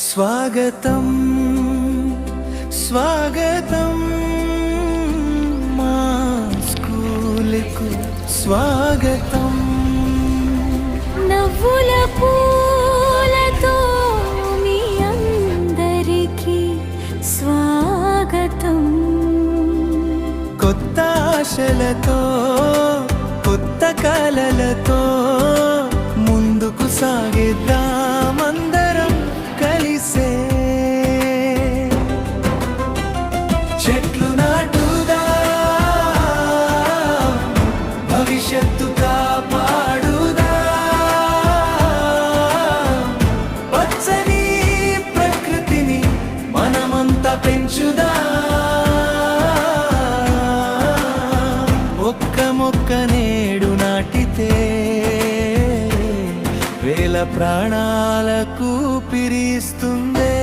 స్వాగతం స్వాగతం మా స్కూలుకు స్వాగతం. నవ్వుల పూలతో మీ అందరికీ స్వాగతం. కొత్త ఆశలతో కొత్త కలలతో ముందుకు సాగిద్దామందరం కలిసే. చెట్లు నాటుదా భవిష్యత్తు కాపాడుదా, పచ్చని ప్రకృతిని మనమంతా పెంచుదా. ఒక్క మొక్క నేడు నాటితే వేల ప్రాణాలకు పిరిస్తుందే.